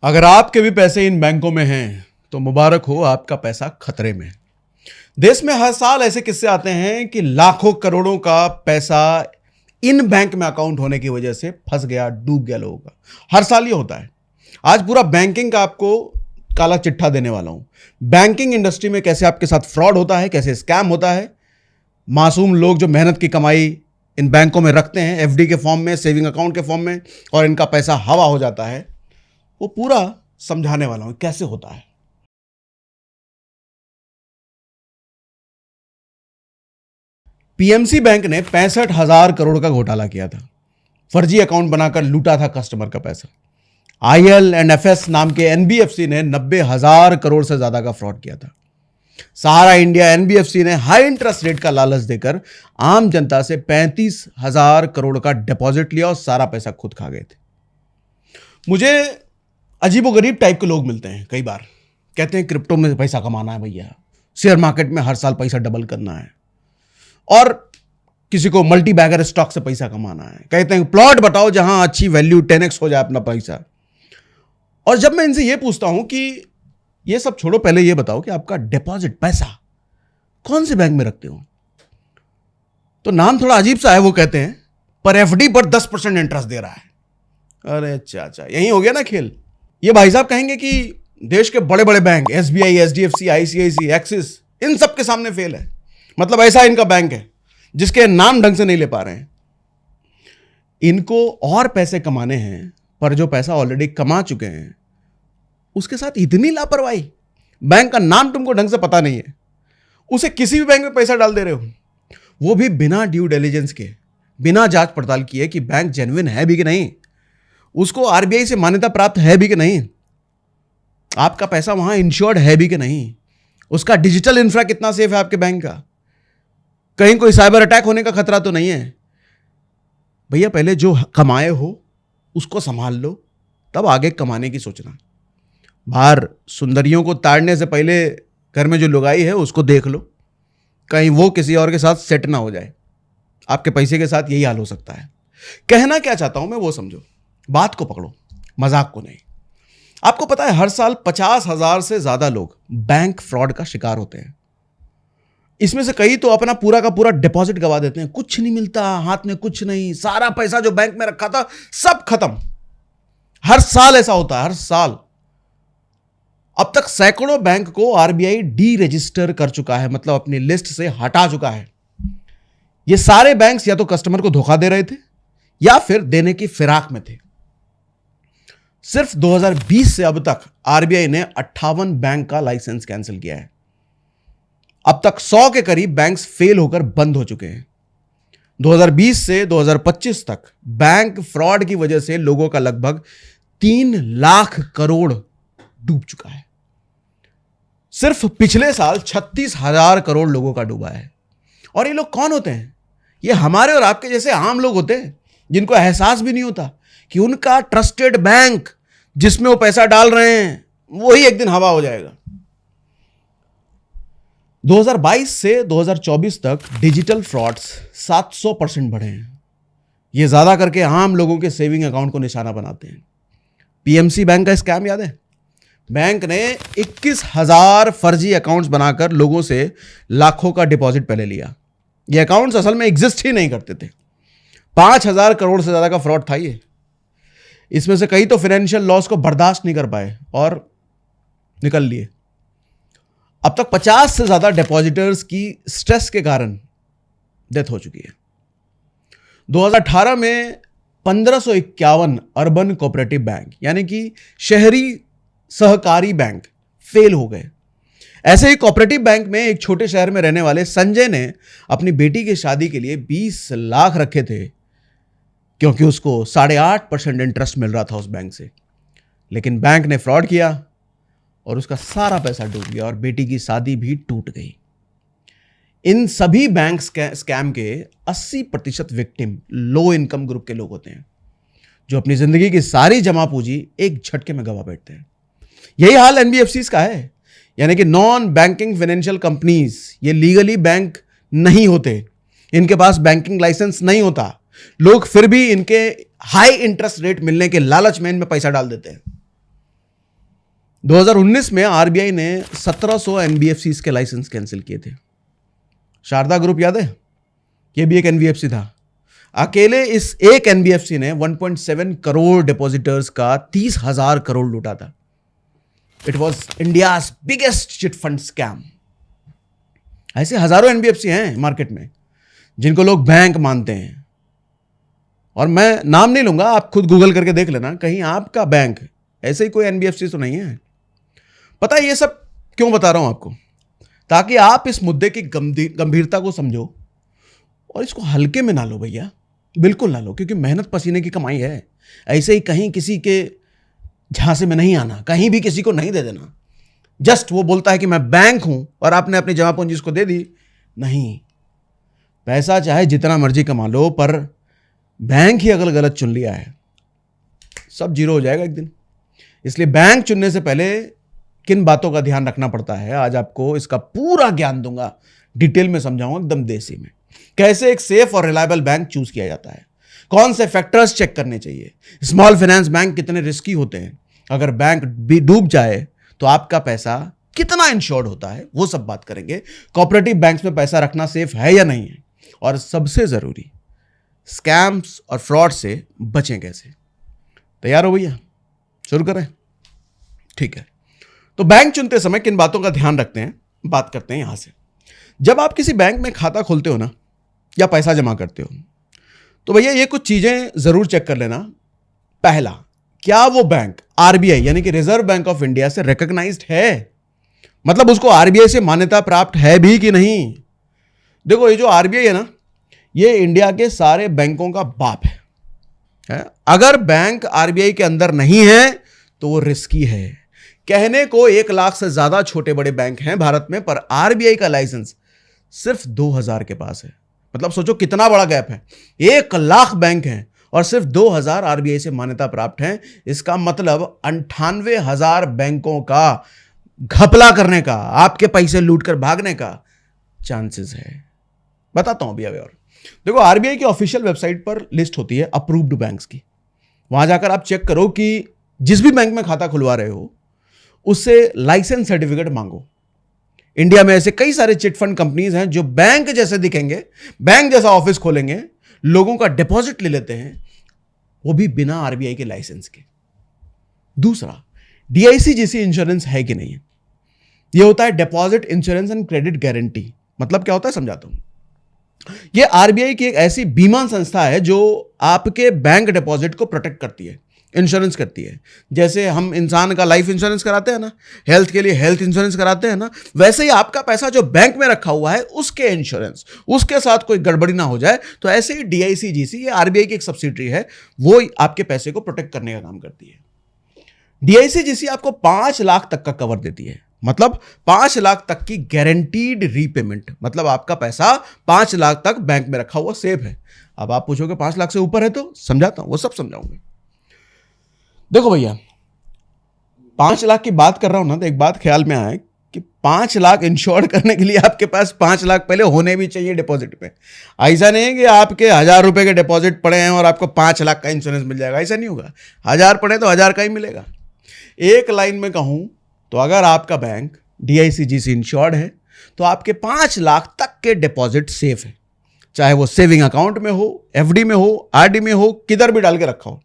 अगर आपके भी पैसे इन बैंकों में हैं तो मुबारक हो, आपका पैसा खतरे में है। देश में हर साल ऐसे किस्से आते हैं कि लाखों करोड़ों का पैसा इन बैंक में अकाउंट होने की वजह से फंस गया, डूब गया लोगों का। हर साल ये होता है। आज पूरा बैंकिंग का आपको काला चिट्ठा देने वाला हूं। बैंकिंग इंडस्ट्री में कैसे आपके साथ फ्रॉड होता है, कैसे स्कैम होता है। मासूम लोग जो मेहनत की कमाई इन बैंकों में रखते हैं, एफडी के फॉर्म में, सेविंग अकाउंट के फॉर्म में, और इनका पैसा हवा हो जाता है, वो पूरा समझाने वाला हूं कैसे होता है। पीएमसी बैंक ने 65,000 करोड़ का घोटाला किया था। फर्जी अकाउंट बनाकर लूटा था कस्टमर का पैसा। IL&FS नाम के एनबीएफसी ने 90,000 करोड़ से ज्यादा का फ्रॉड किया था। सहारा इंडिया एनबीएफसी ने हाई इंटरेस्ट रेट का लालच देकर आम जनता से 35,000 करोड़ का डिपॉजिट लिया और सारा पैसा खुद खा गए थे। मुझे अजीबोगरीब टाइप के लोग मिलते हैं कई बार। कहते हैं क्रिप्टो में पैसा कमाना है भैया, शेयर मार्केट में हर साल पैसा डबल करना है, और किसी को मल्टी बैगर स्टॉक से पैसा कमाना है। कहते हैं प्लॉट बताओ जहां अच्छी वैल्यू 10x हो जाए अपना पैसा। और जब मैं इनसे यह पूछता हूं कि ये सब छोड़ो, पहले यह बताओ कि आपका डिपॉजिट पैसा कौन से बैंक में रखते हो, तो नाम थोड़ा अजीब सा है। वो कहते हैं पर एफडी पर 10% इंटरेस्ट दे रहा है। अरे चाचा, यही हो गया ना खेल। ये भाई साहब कहेंगे कि देश के बड़े बड़े bank SBI, HDFC, ICIC, Axis, इन सब के सामने फेल है। मतलब ऐसा इनका बैंक है जिसके नाम ढंग से नहीं ले पा रहे हैं। इनको और पैसे कमाने हैं, पर जो पैसा ऑलरेडी कमा चुके हैं उसके साथ इतनी लापरवाही। बैंक का नाम तुमको ढंग से पता नहीं है, उसे किसी भी बैंक में पैसा डाल दे रहे हो, वो भी बिना ड्यू डिलिजेंस के, बिना जांच पड़ताल किए कि बैंक जेन्युइन है भी कि नहीं, उसको आरबीआई से मान्यता प्राप्त है भी कि नहीं, आपका पैसा वहां इंश्योर्ड है भी कि नहीं, उसका डिजिटल इंफ्रा कितना सेफ है आपके बैंक का, कहीं कोई साइबर अटैक होने का खतरा तो नहीं है। भैया पहले जो कमाए हो उसको संभाल लो, तब आगे कमाने की सोचना। बाहर सुंदरियों को ताड़ने से पहले घर में जो लुगाई है उसको देख लो, कहीं वो किसी और के साथ सेट ना हो जाए। आपके पैसे के साथ यही हाल हो सकता है। कहना क्या चाहता हूं मैं वो समझो, बात को पकड़ो, मजाक को नहीं। आपको पता है हर साल 50,000 से ज्यादा लोग बैंक फ्रॉड का शिकार होते हैं। इसमें से कई तो अपना पूरा का पूरा डिपॉजिट गवा देते हैं, कुछ नहीं मिलता, हाथ में कुछ नहीं, सारा पैसा जो बैंक में रखा था सब खत्म। हर साल ऐसा होता है, हर साल। अब तक सैकड़ों बैंक को आरबीआई डी रजिस्टर कर चुका है, मतलब अपनी लिस्ट से हटा चुका है। ये सारे बैंक्स या तो कस्टमर को धोखा दे रहे थे या फिर देने की फिराक में थे। सिर्फ 2020 से अब तक आरबीआई ने 58 बैंक का लाइसेंस कैंसिल किया है। अब तक 100 के करीब बैंक्स फेल होकर बंद हो चुके हैं। 2020 से 2025 तक बैंक फ्रॉड की वजह से लोगों का लगभग 3 लाख करोड़ डूब चुका है। सिर्फ पिछले साल 36,000 करोड़ लोगों का डूबा है। और ये लोग कौन होते हैं? ये हमारे और आपके जैसे आम लोग होते हैं, जिनको एहसास भी नहीं होता कि उनका ट्रस्टेड बैंक जिसमें वो पैसा डाल रहे हैं वही एक दिन हवा हो जाएगा। 2022 से 2024 तक डिजिटल फ्रॉड्स 700% बढ़े हैं। ये ज्यादा करके आम लोगों के सेविंग अकाउंट को निशाना बनाते हैं। पीएमसी बैंक का स्कैम याद है? बैंक ने 21,000 फर्जी अकाउंट्स बनाकर लोगों से लाखों का डिपॉजिट पहले लिया। ये अकाउंट्स असल में एग्जिस्ट ही नहीं करते थे। 5,000 करोड़ से ज्यादा का फ्रॉड था ये। इसमें से कई तो फाइनेंशियल लॉस को बर्दाश्त नहीं कर पाए और निकल लिए। अब तक 50 से ज्यादा डिपॉजिटर्स की स्ट्रेस के कारण डेथ हो चुकी है। 2018 में 1551 अर्बन कोऑपरेटिव बैंक यानी कि शहरी सहकारी बैंक फेल हो गए। ऐसे ही कोऑपरेटिव बैंक में एक छोटे शहर में रहने वाले संजय ने अपनी बेटी की शादी के लिए 20 लाख रखे थे, क्योंकि उसको 8.5% इंटरेस्ट मिल रहा था उस बैंक से। लेकिन बैंक ने फ्रॉड किया और उसका सारा पैसा डूब गया और बेटी की शादी भी टूट गई। इन सभी बैंक स्कैम के 80% विक्टिम लो इनकम ग्रुप के लोग होते हैं, जो अपनी जिंदगी की सारी जमा पूंजी एक झटके में गवा बैठते हैं। यही हाल एनबीएफसीज का है, यानी कि नॉन बैंकिंग फाइनेंशियल कंपनीज। ये लीगली बैंक नहीं होते, इनके पास बैंकिंग लाइसेंस नहीं होता, लोग फिर भी इनके हाई इंटरेस्ट रेट मिलने के लालच में इनमें पैसा डाल देते हैं। 2019 में आरबीआई ने 1700 एनबीएफसीज के लाइसेंस कैंसिल किए थे। शारदा ग्रुप याद है, ये भी एक एनबीएफसी था। अकेले इस एक एनबीएफसी ने 1.7 करोड़ डिपॉजिटर्स का 30,000 करोड़ लूटा था। It was India's biggest chit fund scam. ऐसे हजारों एनबीएफसी हैं मार्केट में जिनको लोग बैंक मानते हैं, और मैं नाम नहीं लूंगा, आप खुद गूगल करके देख लेना, कहीं आपका बैंक ऐसे ही कोई एनबीएफसी तो नहीं है। पता है ये सब क्यों बता रहा हूं आपको? ताकि आप इस मुद्दे की गंभीरता को समझो और इसको हल्के में ना लो भैया, बिल्कुल ना लो, क्योंकि मेहनत पसीने की कमाई है। ऐसे ही कहीं किसी के झांसे में नहीं आना, कहीं भी किसी को नहीं दे देना। जस्ट वो बोलता है कि मैं बैंक हूं और आपने अपनी जमा पूंजी उसको दे दी, नहीं। पैसा चाहे जितना मर्जी कमा लो, पर बैंक ही अगर गलत चुन लिया है, सब जीरो हो जाएगा एक दिन। इसलिए बैंक चुनने से पहले किन बातों का ध्यान रखना पड़ता है, आज आपको इसका पूरा ज्ञान दूंगा, डिटेल में समझाऊंगा एकदम देसी में। कैसे एक सेफ और रिलायबल बैंक चूज किया जाता है, कौन से फैक्टर्स चेक करने चाहिए, स्मॉल फाइनेंस बैंक कितने रिस्की होते हैं, अगर बैंक भी डूब जाए तो आपका पैसा कितना इंश्योर्ड होता है, वो सब बात करेंगे। कोऑपरेटिव बैंक्स में पैसा रखना सेफ है या नहीं है, और सबसे जरूरी स्कैम्स और फ्रॉड से बचें कैसे। तैयार हो भैया? शुरू करें? ठीक है। तो बैंक चुनते समय किन बातों का ध्यान रखते हैं, बात करते हैं यहां से। जब आप किसी बैंक में खाता खोलते हो ना, या पैसा जमा करते हो, तो भैया ये कुछ चीजें जरूर चेक कर लेना। पहला, क्या वो बैंक आरबीआई यानी कि रिजर्व बैंक ऑफ इंडिया से रिकॉग्नाइज्ड है, मतलब उसको आरबीआई से मान्यता प्राप्त है भी कि नहीं। देखो ये जो आरबीआई है ना, ये इंडिया के सारे बैंकों का बाप है। अगर बैंक आरबीआई के अंदर नहीं है तो वो रिस्की है। कहने को 1 लाख से ज्यादा छोटे बड़े बैंक हैं भारत में, पर आरबीआई का लाइसेंस सिर्फ 2000 के पास है। मतलब सोचो कितना बड़ा गैप है। 1 लाख बैंक हैं और सिर्फ 2000 आरबीआई से मान्यता प्राप्त हैं। इसका मतलब 98,000 बैंकों का घपला करने का, आपके पैसे लूटकर भागने का चांसेस है। बताता हूं अभी और देखो, आरबीआई की ऑफिशियल वेबसाइट पर लिस्ट होती है अप्रूव्ड बैंक्स की। वहां जाकर आप चेक करो कि जिस भी बैंक में खाता खुलवा रहे हो उससे लाइसेंस सर्टिफिकेट मांगो। इंडिया में ऐसे कई सारे चिट फंड कंपनीज हैं जो बैंक जैसे दिखेंगे, बैंक जैसा ऑफिस खोलेंगे, लोगों का डिपॉजिट ले लेते हैं, वो भी बिना आरबीआई के लाइसेंस के। दूसरा, डीआईसीजीसी इंश्योरेंस है कि नहीं है। ये होता है deposit insurance and credit guarantee. मतलब क्या होता है समझाता हूं। ये आरबीआई की एक ऐसी बीमा संस्था है जो आपके बैंक डिपॉजिट को प्रोटेक्ट करती है, इंश्योरेंस करती है। जैसे हम इंसान का लाइफ इंश्योरेंस कराते हैं ना, हेल्थ के लिए हेल्थ इंश्योरेंस कराते हैं ना, वैसे ही आपका पैसा जो बैंक में रखा हुआ है उसके इंश्योरेंस, उसके साथ कोई गड़बड़ी ना हो जाए, तो ऐसे ही डीआईसीजीसी, ये आरबीआई की एक सब्सिडरी है, वो आपके पैसे को प्रोटेक्ट करने का काम करती है। डीआईसीजीसी आपको 5 लाख तक का कवर देती है, मतलब 5 लाख तक की गारंटीड रीपेमेंट। मतलब आपका पैसा 5 लाख तक बैंक में रखा हुआ सेफ है। अब आप पूछोगे 5 लाख से ऊपर है तो समझाता हूं, वो सब समझाऊंगा। देखो भैया, 5 लाख की बात कर रहा हूं ना, तो एक बात ख्याल में आए कि 5 लाख इंश्योर करने के लिए आपके पास 5 लाख पहले होने भी चाहिए डिपॉजिट में। ऐसा नहीं है कि आपके 1000 रुपए के डिपॉजिट पड़े हैं और आपको 5 लाख का इंश्योरेंस मिल जाएगा, ऐसा नहीं होगा। 1000 पड़े तो 1000 का ही मिलेगा। एक लाइन में कहूं तो अगर आपका बैंक डीआईसीजीसी इंश्योर्ड है तो आपके 5 लाख तक के डिपॉजिट सेफ है, चाहे वो सेविंग अकाउंट में हो, एफडी में हो, आरडी में हो, किधर भी डाल के रखा हो।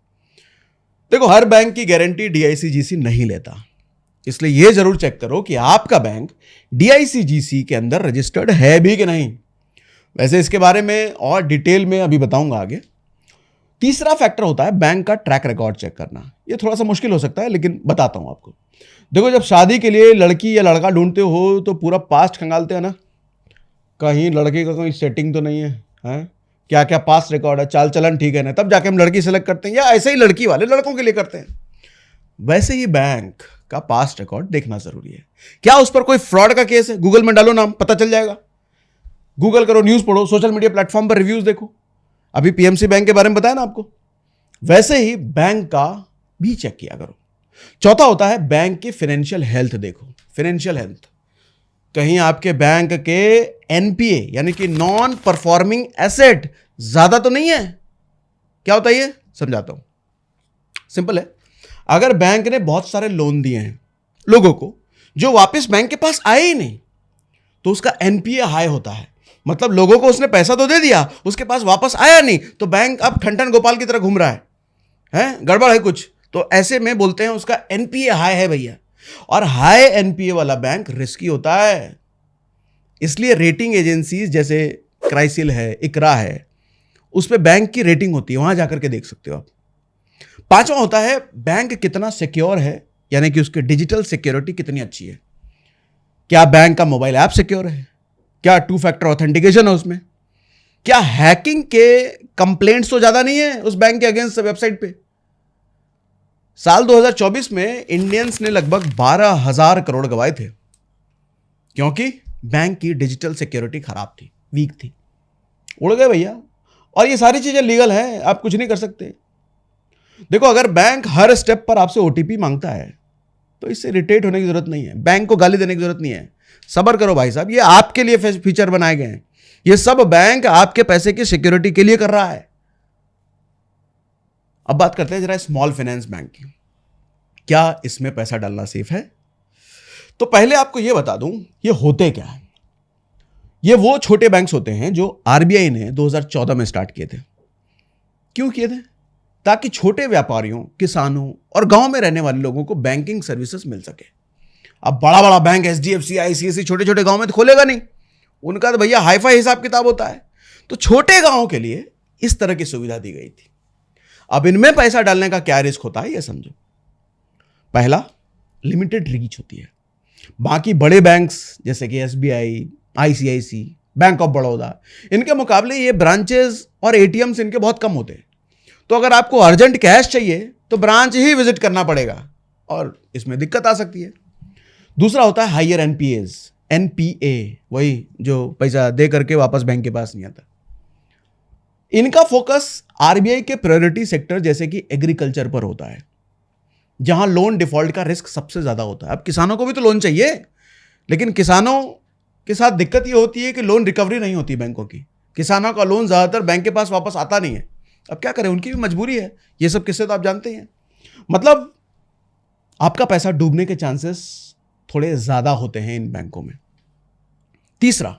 देखो, हर बैंक की गारंटी डीआईसीजीसी नहीं लेता, इसलिए यह जरूर चेक करो कि आपका बैंक डीआईसीजीसी के अंदर रजिस्टर्ड है भी कि नहीं। वैसे इसके बारे में और डिटेल में अभी बताऊंगा आगे। तीसरा फैक्टर होता है बैंक का ट्रैक रिकॉर्ड चेक करना। यह थोड़ा सा मुश्किल हो सकता है, लेकिन बताता हूं आपको। देखो, जब शादी के लिए लड़की या लड़का ढूंढते हो तो पूरा पास्ट खंगालते हैं ना, कहीं लड़के का कोई सेटिंग तो नहीं है, क्या क्या पास्ट रिकॉर्ड है, चाल चलन ठीक है ना, तब जाके हम लड़की सेलेक्ट करते हैं, या ऐसे ही लड़की वाले लड़कों के लिए करते हैं। वैसे ही बैंक का पास्ट रिकॉर्ड देखना जरूरी है। क्या उस पर कोई फ्रॉड का केस है? गूगल में डालो नाम, पता चल जाएगा। गूगल करो, न्यूज पढ़ो, सोशल मीडिया प्लेटफॉर्म पर रिव्यूज देखो। अभी पीएमसी बैंक के बारे में बताया ना आपको, वैसे ही बैंक का भी चेक किया करो। चौथा होता है बैंक की फाइनेंशियल हेल्थ देखो। फाइनेंशियल हेल्थ, कहीं आपके बैंक के एनपीए यानी कि नॉन परफॉर्मिंग एसेट ज्यादा तो नहीं है। क्या होता है ये समझाता हूं, सिंपल है। अगर बैंक ने बहुत सारे लोन दिए हैं लोगों को जो वापस बैंक के पास आए ही नहीं, तो उसका एनपीए हाई होता है। मतलब लोगों को उसने पैसा तो दे दिया, उसके पास वापस आया नहीं, तो बैंक अब ठन गोपाल की तरह घूम रहा है गड़बड़ है कुछ। तो ऐसे में बोलते हैं उसका एनपीए हाई है भैया। और हाई एनपीए वाला बैंक रिस्की होता है, इसलिए रेटिंग एजेंसीज जैसे क्राइसिल है, इकरा है, उस पर बैंक की रेटिंग होती है, वहां जाकर के देख सकते हो आप। पांचवा होता है बैंक कितना सिक्योर है, यानी कि उसकी डिजिटल सिक्योरिटी कितनी अच्छी है। क्या बैंक का मोबाइल ऐप सिक्योर है? क्या 2 फैक्टर ऑथेंटिकेशन है उसमें? क्या हैकिंग के कंप्लेंट्स तो ज्यादा नहीं है उस बैंक के अगेंस्ट वेबसाइट पे? साल 2024 में इंडियंस ने लगभग 12,000 करोड़ गंवाए थे, क्योंकि बैंक की डिजिटल सिक्योरिटी खराब थी, वीक थी। उड़ गए भैया। और ये सारी चीजें लीगल हैं, आप कुछ नहीं कर सकते। देखो, अगर बैंक हर स्टेप पर आपसे ओटीपी मांगता है तो इससे इरिटेट होने की जरूरत नहीं है, बैंक को गाली देने की जरूरत नहीं है। सब्र करो भाई साहब, ये आपके लिए फीचर बनाए गए हैं। ये सब बैंक आपके पैसे की सिक्योरिटी के लिए कर रहा है। अब बात करते हैं जरा स्मॉल फाइनेंस बैंक की। क्या इसमें पैसा डालना सेफ है? तो पहले आपको यह बता दूं, ये होते क्या है। ये वो छोटे बैंक्स होते हैं जो आरबीआई ने 2014 में स्टार्ट किए थे। क्यों किए थे? ताकि छोटे व्यापारियों, किसानों और गांव में रहने वाले लोगों को बैंकिंग सर्विसेज मिल सके। अब बड़ा बड़ा बैंक एचडीएफसी, आईसीआईसी छोटे छोटे गांव में तो खोलेगा नहीं, उनका तो भैया हाईफाई हिसाब किताब होता है। तो छोटे गांवों के लिए इस तरह की सुविधा दी गई थी। अब इनमें पैसा डालने का क्या रिस्क होता है, यह समझो। पहला, लिमिटेड रीच होती है। बाकी बड़े बैंक्स जैसे कि SBI, ICIC, bank of Baroda, इनके मुकाबले ये ब्रांचेस और एटीएम्स इनके बहुत कम होते हैं। तो अगर आपको अर्जेंट कैश चाहिए तो ब्रांच ही विजिट करना पड़ेगा और इसमें दिक्कत आ सकती है। दूसरा होता है हायर एनपीएज, एनपीए, वही जो पैसा दे करके वापस बैंक के पास नहीं आता। इनका फोकस आरबीआई के प्रायोरिटी सेक्टर जैसे कि एग्रीकल्चर पर होता है, जहां लोन डिफॉल्ट का रिस्क सबसे ज्यादा होता है। अब किसानों को भी तो लोन चाहिए, लेकिन किसानों के साथ दिक्कत यह होती है कि लोन रिकवरी नहीं होती बैंकों की। किसानों का लोन ज्यादातर बैंक के पास वापस आता नहीं है। अब क्या करें, उनकी भी मजबूरी है। ये सब किस्से तो आप जानते हैं। मतलब आपका पैसा डूबने के चांसेस थोड़े ज्यादा होते हैं इन बैंकों में। तीसरा,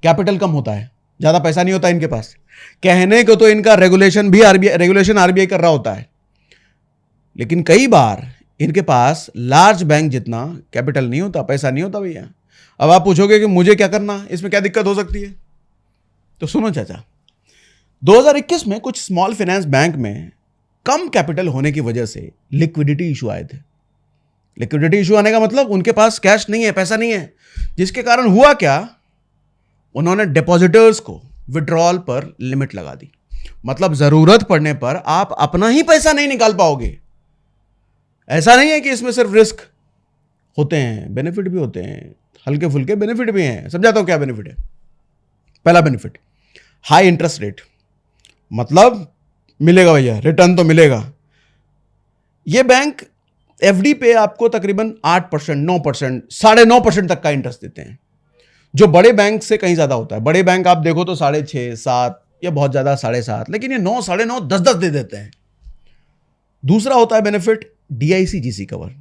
कैपिटल कम होता है, ज्यादा पैसा नहीं होता इनके पास। कहने को तो इनका रेगुलेशन आरबीआई कर रहा होता है, लेकिन कई बार इनके पास लार्ज बैंक जितना कैपिटल नहीं होता, पैसा नहीं होता भैया। अब आप पूछोगे कि मुझे क्या करना, इसमें क्या दिक्कत हो सकती है? तो सुनो चाचा, 2021 में कुछ स्मॉल फाइनेंस बैंक में कम कैपिटल होने की वजह से लिक्विडिटी इशू आए थे। लिक्विडिटी इशू आने का मतलब उनके पास कैश नहीं है, पैसा नहीं है, जिसके कारण हुआ क्या, उन्होंने डिपॉजिटर्स को विड्रॉल पर लिमिट लगा दी। मतलब जरूरत पड़ने पर आप अपना ही पैसा नहीं निकाल पाओगे। ऐसा नहीं है कि इसमें सिर्फ रिस्क होते हैं, बेनिफिट भी होते हैं, हल्के फुल्के बेनिफिट भी हैं। समझाता हूं क्या बेनिफिट है। पहला बेनिफिट, हाई इंटरेस्ट रेट। मतलब मिलेगा भैया, रिटर्न तो मिलेगा। ये बैंक एफडी पे आपको तकरीबन 8%, 9%, 9.5% तक का इंटरेस्ट देते हैं, जो बड़े बैंक से कहीं ज्यादा होता है। बड़े बैंक आप देखो तो 6.5%, 7% या बहुत ज्यादा 7.5%, लेकिन ये 9, 9.5%, 10 दे देते हैं। दूसरा होता है बेनिफिट डीआईसी-जीसी कवर।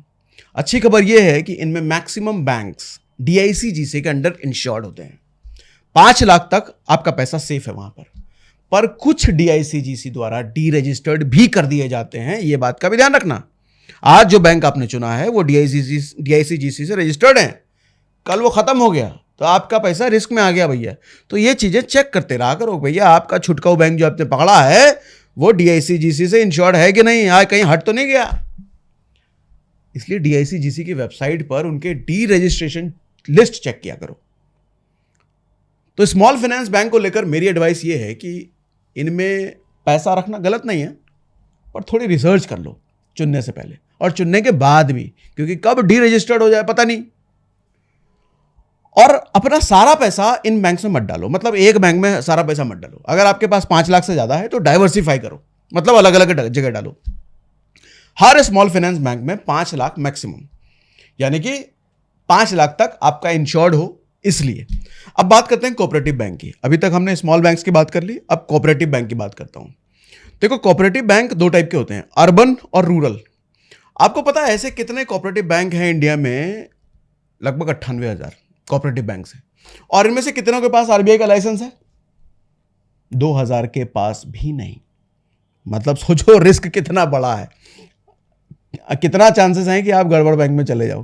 अच्छी खबर यह है कि इनमें मैक्सिमम बैंक्स डीआईसी-जीसी के अंडर इंश्योर्ड होते हैं। 5 लाख तक आपका पैसा सेफ है वहां पर कुछ डीआईसी-जीसी द्वारा डीरजिस्टर्ड भी कर दिए जाते हैं। यह बात का भी ध्यान रखना। आज जो बैंक आपने चुना है वो डीआईसी-जीसी से रजिस्टर्ड है, कल वो खत्म हो गया तो आपका पैसा रिस्क में आ गया भैया। तो ये चीजें चेक करते रहा करो भैया, आपका छुटकाऊ बैंक जो आपने पकड़ा है वो डीआईसी-जीसी से इंश्योर्ड है कि नहीं, आज कहीं हट तो नहीं गया। इसलिए डीआईसी-जीसी की वेबसाइट पर उनके डी रजिस्ट्रेशन लिस्ट चेक किया करो। तो स्मॉल फाइनेंस बैंक को लेकर मेरी एडवाइस ये है कि इनमें पैसा रखना गलत नहीं है, पर थोड़ी रिसर्च कर लो चुनने से पहले और चुनने के बाद भी, क्योंकि कब डी रजिस्टर्ड हो जाए पता नहीं। और अपना सारा पैसा इन बैंक में मत डालो, मतलब एक बैंक में सारा पैसा मत डालो। अगर आपके पास 5 लाख से ज्यादा है तो डाइवर्सिफाई करो, मतलब अलग अलग जगह डालो। हर स्मॉल फाइनेंस बैंक में 5 लाख मैक्सिमम, यानी कि 5 लाख तक आपका इंश्योर्ड हो। इसलिए अब बात करते हैं कोऑपरेटिव बैंक की। अभी तक हमने स्मॉल बैंक्स की बात कर ली, अब कोऑपरेटिव बैंक की बात करता हूं। देखो, कोऑपरेटिव बैंक 2 टाइप के होते हैं, अर्बन और रूरल। आपको पता है ऐसे कितने कोऑपरेटिव बैंक हैं इंडिया में? लगभग 98,000 कोऑपरेटिव बैंक हैं। और इनमें से कितनों के पास आरबीआई का लाइसेंस है? 2,000 के पास भी नहीं। मतलब सोचो रिस्क कितना बड़ा है, कितना चांसेस हैं कि आप गड़बड़ बैंक में चले जाओ।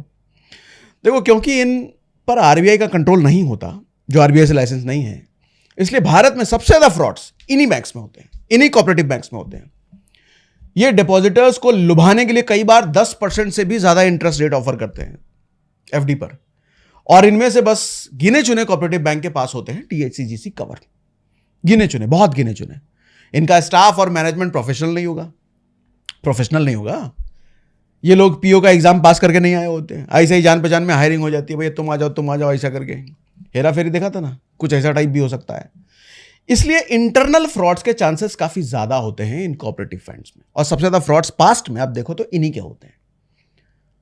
देखो, क्योंकि इन पर आरबीआई का कंट्रोल नहीं होता, जो आरबीआई से लाइसेंस नहीं है, इसलिए भारत में सबसे ज्यादा फ्रॉड्स इन्हीं बैंक्स में होते हैं, इन्हीं कोऑपरेटिव बैंक्स में होते हैं। ये डिपॉजिटर्स को लुभाने के लिए कई बार 10% से भी ज्यादा इंटरेस्ट रेट ऑफर करते हैं एफडी पर, और इनमें से बस गिने चुने कोऑपरेटिव बैंक के पास होते हैं टीएचसीजीसी कवर। गिने चुने, बहुत गिने चुने। इनका स्टाफ और मैनेजमेंट प्रोफेशनल नहीं होगा। ये लोग पीओ का एग्जाम पास करके नहीं आए होते हैं, ऐसे ही जान पहचान में हायरिंग हो जाती है, भैया तुम आ जाओ ऐसा करके। हेरा फेरी देखा था ना, कुछ ऐसा टाइप भी हो सकता है। इसलिए इंटरनल फ्रॉड्स के चांसेस काफी ज्यादा होते हैं इन कोऑपरेटिव फंड्स में, और सबसे ज्यादा फ्रॉड्स पास्ट में आप देखो तो इन्हीं के होते हैं।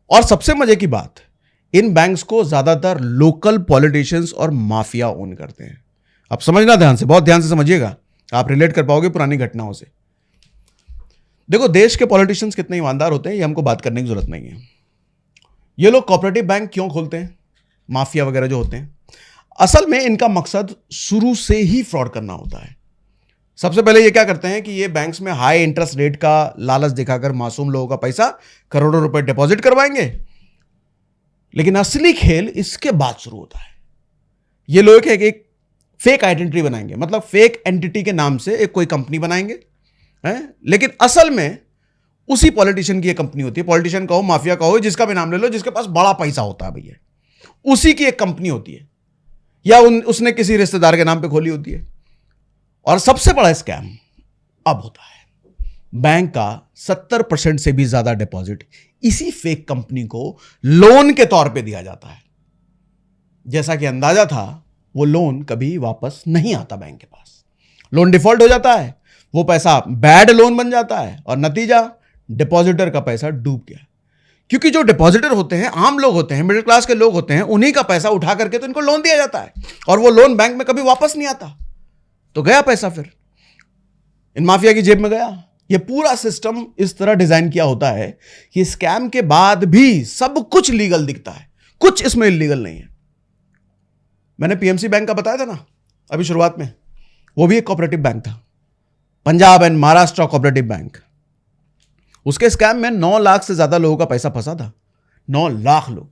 और सबसे मजे की बात, इन बैंक्स को ज्यादातर लोकल पॉलिटिशियंस और माफिया ओन करते हैं। अब समझना ध्यान से, बहुत ध्यान से समझिएगा, आप रिलेट कर पाओगे पुरानी घटनाओं से। देखो, देश के पॉलिटिशियंस कितने ईमानदार होते हैं ये हमको बात करने की जरूरत नहीं है। ये लोग कोऑपरेटिव बैंक क्यों खोलते हैं, माफिया वगैरह जो होते हैं? असल में इनका मकसद शुरू से ही फ्रॉड करना होता है। सबसे पहले ये क्या करते हैं कि ये बैंक्स में हाई इंटरेस्ट रेट का लालच दिखाकर मासूम लोगों का पैसा, करोड़ों रुपए डिपॉजिट करवाएंगे। लेकिन असली खेल इसके बाद शुरू होता है। ये लोग एक फेक आइडेंटिटी बनाएंगे, मतलब फेक एंटिटी के नाम से एक कोई कंपनी बनाएंगे, है? लेकिन असल में उसी पॉलिटिशियन की एक कंपनी होती है। पॉलिटिशियन का हो, माफिया का हो, जिसका भी नाम ले लो, जिसके पास बड़ा पैसा होता है भैया, उसी की एक कंपनी होती है, या उसने किसी रिश्तेदार के नाम पे खोली होती है। और सबसे बड़ा स्कैम अब होता है, बैंक का 70% से भी ज्यादा डिपॉजिट इसी फेक कंपनी को लोन के तौर पे दिया जाता है। जैसा कि अंदाजा था, वो लोन कभी वापस नहीं आता बैंक के पास। लोन डिफॉल्ट हो जाता है, वो पैसा बैड लोन बन जाता है, और नतीजा डिपॉजिटर का पैसा डूब गया। क्योंकि जो डिपॉजिटर होते हैं आम लोग होते हैं, मिडिल क्लास के लोग होते हैं, उन्हीं का पैसा उठा करके तो इनको लोन दिया जाता है, और वो लोन बैंक में कभी वापस नहीं आता। तो गया पैसा, फिर इन माफिया की जेब में गया। ये पूरा सिस्टम इस तरह डिजाइन किया होता है कि स्कैम के बाद भी सब कुछ लीगल दिखता है, कुछ इसमें इलीगल नहीं है। मैंने पीएमसी बैंक का बताया था ना अभी शुरुआत में, वो भी एक कोऑपरेटिव बैंक था, Punjab and Maharashtra cooperative bank. उसके स्कैम में 9 लाख से ज्यादा लोगों का पैसा फंसा था, 9 लाख लोग।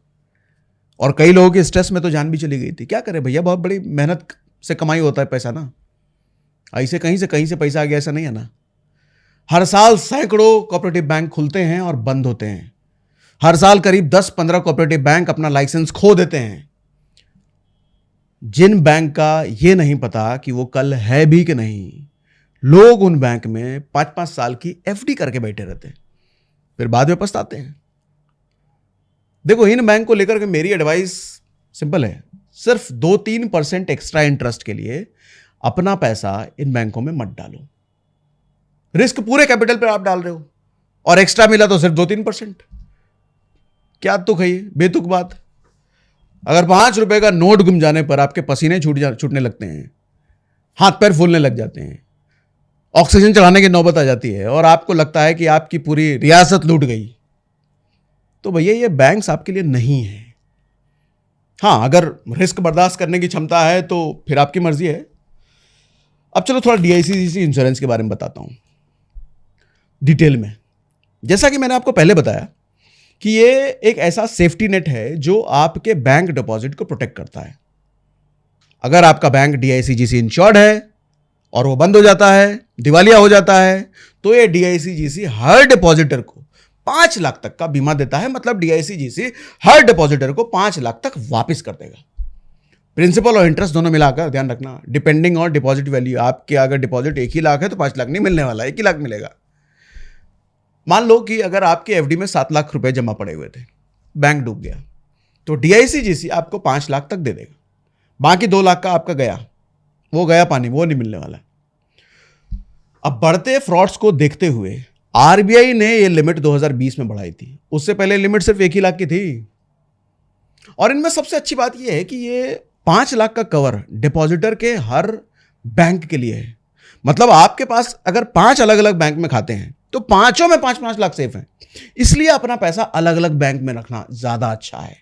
और कई लोगों के स्ट्रेस में तो जान भी चली गई थी। क्या करें भैया, बहुत बड़ी मेहनत से कमाई होता है पैसा ना, ऐसे कहीं से पैसा आ गया ऐसा नहीं है ना। हर साल सैकड़ों कोऑपरेटिव बैंक खुलते हैं और बंद होते हैं। हर साल करीब 10-15 कोऑपरेटिव बैंक अपना लाइसेंस खो देते हैं। जिन बैंक का यह नहीं पता कि वो कल है भी कि नहीं, लोग उन बैंक में 5-5 साल की एफडी करके बैठे रहते हैं, फिर बाद में पछताते हैं। देखो, इन बैंक को लेकर के मेरी एडवाइस सिंपल है, सिर्फ 2-3% एक्स्ट्रा इंटरेस्ट के लिए अपना पैसा इन बैंकों में मत डालो। रिस्क पूरे कैपिटल पर आप डाल रहे हो, और एक्स्ट्रा मिला तो सिर्फ 2-3%। क्या तुक है ये, बेतुक बात। अगर 5 रुपए का नोट गुम जाने पर आपके पसीने छूटने लगते हैं, हाथ पैर फूलने लग जाते हैं, ऑक्सीजन चढ़ाने की नौबत आ जाती है, और आपको लगता है कि आपकी पूरी रियासत लूट गई, तो भैया ये बैंक्स आपके लिए नहीं है। हाँ, अगर रिस्क बर्दाश्त करने की क्षमता है तो फिर आपकी मर्जी है। अब चलो थोड़ा डीआईसीजीसी इंश्योरेंस के बारे में बताता हूं डिटेल में। जैसा कि मैंने आपको पहले बताया कि ये एक ऐसा सेफ्टी नेट है जो आपके बैंक डिपॉजिट को प्रोटेक्ट करता है। अगर आपका बैंक डीआईसीजीसी इंश्योर्ड है और वो बंद हो जाता है, दिवालिया हो जाता है, तो ये डीआईसीजीसी हर डिपॉजिटर को 5 लाख तक का बीमा देता है। मतलब डीआईसीजीसी हर डिपॉजिटर को 5 लाख तक वापस कर देगा। प्रिंसिपल और इंटरेस्ट दोनों मिलाकर, ध्यान रखना, डिपेंडिंग ऑन डिपॉजिट वैल्यू। आपके अगर डिपॉजिट 1 ही लाख है तो 5 लाख नहीं मिलने वाला, 1 ही लाख मिलेगा। मान लो कि अगर आपके एफडी में 7 लाख रुपए जमा पड़े हुए थे, बैंक डूब गया, तो डीआईसीजीसी आपको 5 लाख तक दे देगा। बाकी 2 लाख का आपका गया, वो गया पानी, वो नहीं मिलने वाला। अब बढ़ते फ्रॉड्स को देखते हुए आरबीआई ने ये लिमिट 2020 में बढ़ाई थी। उससे पहले लिमिट सिर्फ 1 ही लाख की थी। और इनमें सबसे अच्छी बात यह है कि ये 5 लाख का कवर डिपॉजिटर के हर बैंक के लिए है। मतलब आपके पास अगर 5 अलग अलग बैंक में खाते हैं तो पांचों में 5-5 लाख सेफ हैं। इसलिए अपना पैसा अलग अलग बैंक में रखना ज्यादा अच्छा है।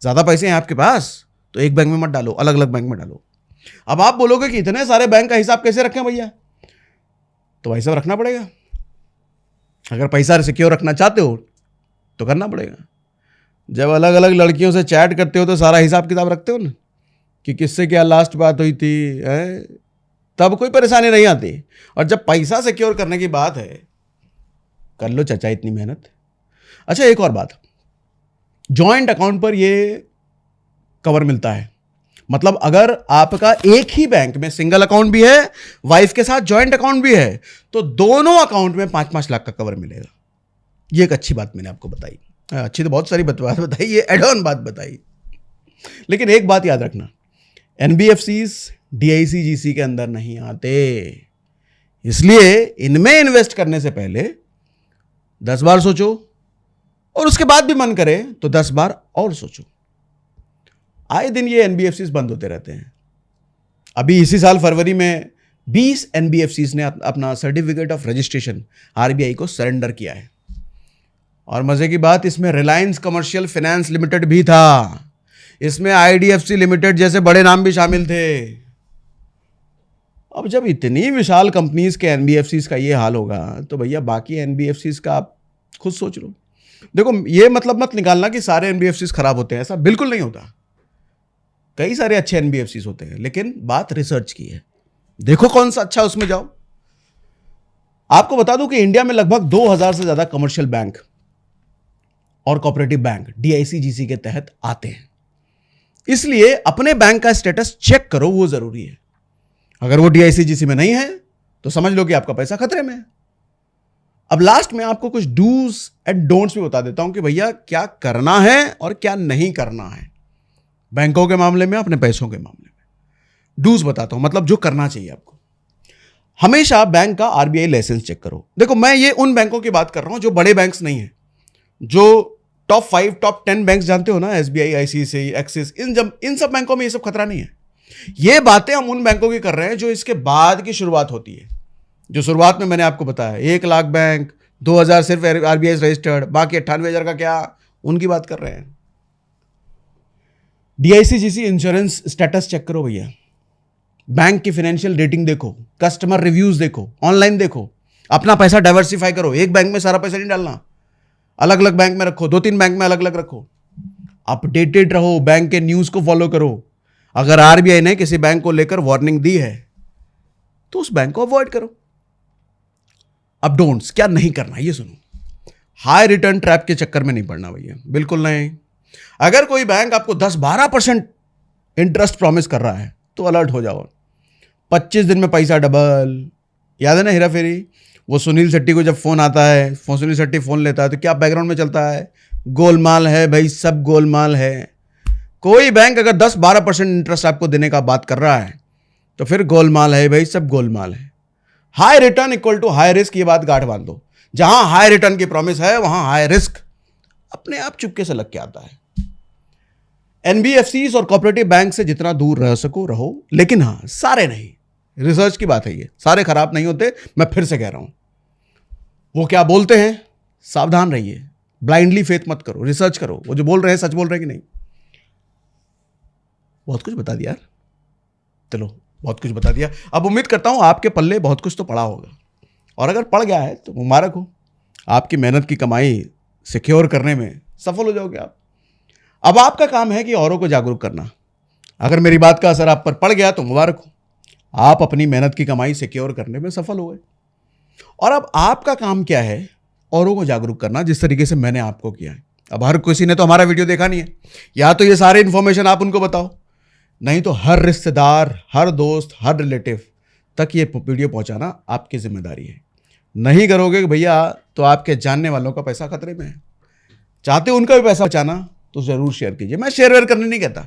ज्यादा पैसे हैं आपके पास तो एक बैंक में मत डालो, अलग अलग बैंक में डालो। अब आप बोलोगे कि इतने सारे बैंक का हिसाब कैसे रखें भैया, तो भाई साहब रखना पड़ेगा। अगर पैसा सिक्योर रखना चाहते हो तो करना पड़ेगा। जब अलग अलग लड़कियों से चैट करते हो तो सारा हिसाब किताब रखते हो ना, कि किससे क्या लास्ट बात हुई थी है? तब कोई परेशानी नहीं आती। और जब पैसा सिक्योर करने की बात है, कर लो चाचा इतनी मेहनत। अच्छा, एक और बात, जॉइंट अकाउंट पर ये कवर मिलता है। मतलब अगर आपका एक ही बैंक में सिंगल अकाउंट भी है, वाइफ के साथ जॉइंट अकाउंट भी है, तो दोनों अकाउंट में 5-5 लाख का कवर मिलेगा। ये एक अच्छी बात मैंने आपको बताई। अच्छी तो बहुत सारी बात बताई, ये एड ऑन बात बताई। लेकिन एक बात याद रखना, एनबीएफसीज डीआईसीजीसी के अंदर नहीं आते, इसलिए इनमें इन्वेस्ट करने से पहले 10 बार सोचो, और उसके बाद भी मन करे तो 10 बार और सोचो। आए दिन ये एनबीएफसीज बंद होते रहते हैं। अभी इसी साल फरवरी में 20 एनबीएफसीज ने अपना सर्टिफिकेट ऑफ रजिस्ट्रेशन आरबीआई को सरेंडर किया है। और मजे की बात, इसमें रिलायंस कमर्शियल फाइनेंस लिमिटेड भी था, इसमें आईडीएफसी लिमिटेड जैसे बड़े नाम भी शामिल थे। अब जब इतनी विशाल कंपनीज के एनबीएफसीज का ये हाल होगा, तो भैया बाकी एनबीएफसीज का आप खुद सोच लो। देखो, ये मतलब मत निकालना कि सारे एनबीएफसीज खराब होते हैं, ऐसा बिल्कुल नहीं होता। कई सारे अच्छे एनबीएफसीज होते हैं, लेकिन बात रिसर्च की है। देखो कौन सा अच्छा, उसमें जाओ। आपको बता दूं कि इंडिया में लगभग 2000 से ज्यादा कमर्शियल बैंक और कोऑपरेटिव बैंक डीआईसीजीसी के तहत आते हैं। इसलिए अपने बैंक का स्टेटस चेक करो, वो जरूरी है। अगर वो डीआईसीजीसी में नहीं है तो समझ लो कि आपका पैसा खतरे में है। अब लास्ट में आपको कुछ डूज एंड डोंट्स भी बता देता हूं कि भैया क्या करना है और क्या नहीं करना है, बैंकों के मामले में, अपने पैसों के मामले में। डूज बताता हूं, मतलब जो करना चाहिए आपको। हमेशा बैंक का आरबीआई लाइसेंस चेक करो। देखो, मैं ये उन बैंकों की बात कर रहा हूं जो बड़े बैंक्स नहीं है, जो टॉप 5 टॉप 10 बैंक जानते हो ना, एसबीआई, आईसीआईसीआई, एक्सिस, इन सब बैंकों में ये सब खतरा नहीं है। ये बातें हम उन बैंकों की कर रहे हैं जो इसके बाद की शुरुआत होती है। जो शुरुआत में मैंने आपको बताया, 1 लाख बैंक, 2000 सिर्फ आरबीआई रजिस्टर्ड, बाकी 98,000 का क्या, उनकी बात कर रहे हैं। डीआईसीजीसी इंश्योरेंस स्टेटस चेक करो भैया, बैंक की फाइनेंशियल रेटिंग देखो, कस्टमर रिव्यूज देखो, ऑनलाइन देखो, अपना पैसा डाइवर्सिफाई करो। एक बैंक में सारा पैसा नहीं डालना, अलग अलग बैंक में रखो, 2-3 बैंक में अलग अलग रखो। अपडेटेड रहो, बैंक के न्यूज को फॉलो करो। अगर आरबीआई ने किसी बैंक को लेकर वार्निंग दी है तो उस बैंक को अवॉइड करो। अब डोंट्स, क्या नहीं करना, ये सुनो। हाई रिटर्न ट्रैप के चक्कर में नहीं पड़ना भैया, बिल्कुल नहीं। अगर कोई बैंक आपको 10-12% इंटरेस्ट प्रॉमिस कर रहा है तो अलर्ट हो जाओ। 25 दिन में पैसा डबल, याद है ना हेरा फेरी? वो सुनील शेट्टी को जब फोन आता है, सुनील शेट्टी फोन लेता है तो क्या बैकग्राउंड में चलता है? गोलमाल है भाई, सब गोलमाल है। कोई बैंक अगर 10-12% इंटरेस्ट आपको देने का बात कर रहा है तो फिर गोलमाल है भाई, सब गोलमाल है। High return equal to high risk, ये बात गांठ बांध दो। जहां हाई रिटर्न की प्रॉमिस है वहां हाई रिस्क अपने आप चुपके से लग के आता है। एनबीएफसीज और कोऑपरेटिव बैंक से जितना दूर रह सको रहो, लेकिन हां, सारे नहीं। रिसर्च की बात है ये, सारे खराब नहीं होते। मैं फिर से कह रहा हूं, वो क्या बोलते हैं, सावधान रहिए, ब्लाइंडली फेथ मत करो, रिसर्च करो, वो जो बोल रहे हैं सच बोल रहे हैं कि नहीं। बहुत कुछ बता दिया यार, चलो बहुत कुछ बता दिया। अब उम्मीद करता हूं आपके पल्ले बहुत कुछ तो पड़ा होगा, और अगर पड़ गया है तो मुबारक हो, आपकी मेहनत की कमाई सिक्योर करने में सफल हो जाओगे आप। अब आपका काम है कि औरों को जागरूक करना। अगर मेरी बात का असर आप पर पड़ गया तो मुबारक हो, आप अपनी मेहनत की कमाई सिक्योर करने में सफल हो गए। और अब आपका काम क्या है, औरों को जागरूक करना, जिस तरीके से मैंने आपको किया है। अब हर किसी ने तो हमारा वीडियो देखा नहीं है, या तो ये सारे इंफॉर्मेशन आप उनको बताओ, नहीं तो हर रिश्तेदार, हर दोस्त, हर रिलेटिव तक ये वीडियो पहुंचाना आपकी जिम्मेदारी है। नहीं करोगे भैया तो आपके जानने वालों का पैसा खतरे में है। चाहते उनका भी पैसा बचाना तो जरूर शेयर कीजिए। मैं शेयर वेयर करने नहीं कहता,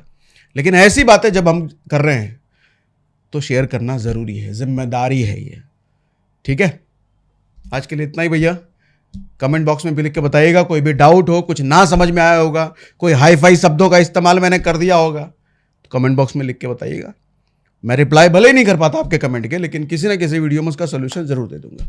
लेकिन ऐसी बातें जब हम कर रहे हैं तो शेयर करना जरूरी है, जिम्मेदारी है ये। ठीक है, आज के लिए इतना ही भैया। कमेंट बॉक्स में भी लिख के बताइएगा, कोई भी डाउट हो, कुछ ना समझ में आया होगा, कोई हाई फाई शब्दों का इस्तेमाल मैंने कर दिया होगा तो कमेंट बॉक्स में लिख के बताइएगा। मैं रिप्लाई भले ही नहीं कर पाता आपके कमेंट के, लेकिन किसी ना किसी वीडियो में उसका सोल्यूशन जरूर दे दूंगा।